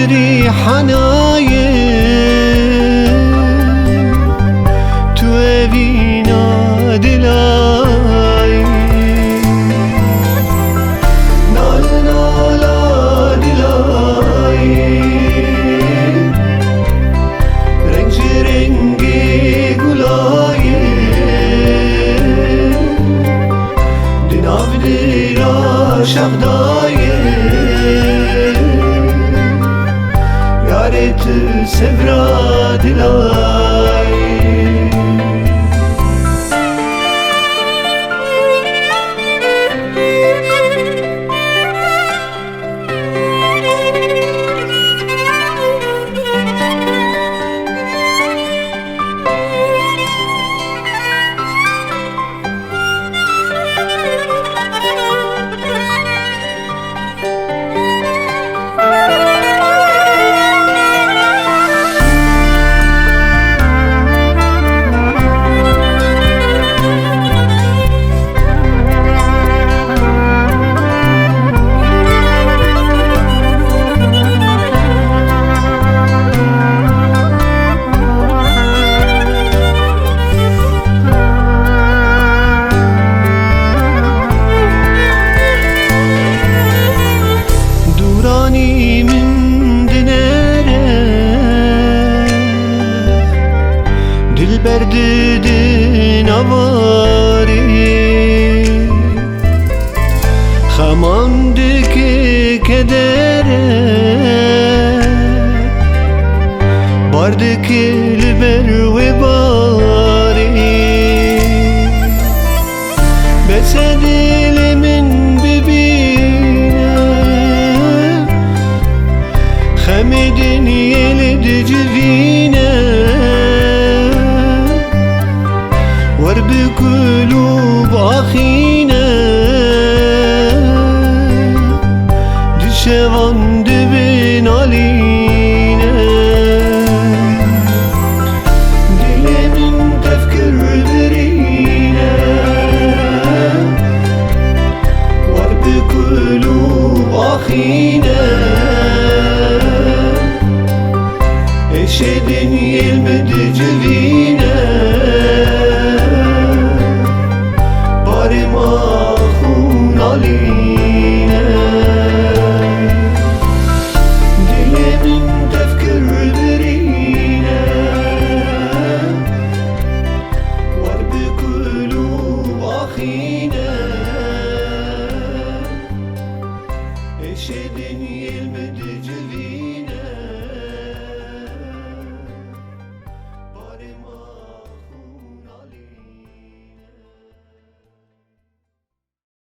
بري حنايم تو evina دلای نال نالا دلای رنگ رنگی گلای دناو دلا شغدای ياريت سفرا دلاي Berdidin avari Xamandiki kedere Bardiki liber ve bari Besedilimin bibine Xemidin yelid civine بقلوب أخينا دشوان دبن علينا دل من تفكر برينا بقلوب أخينا eşedin yelmedi cevine mahun aline dilimin tefkirlerine var bir kulub ahine eşedin yelmedi cevine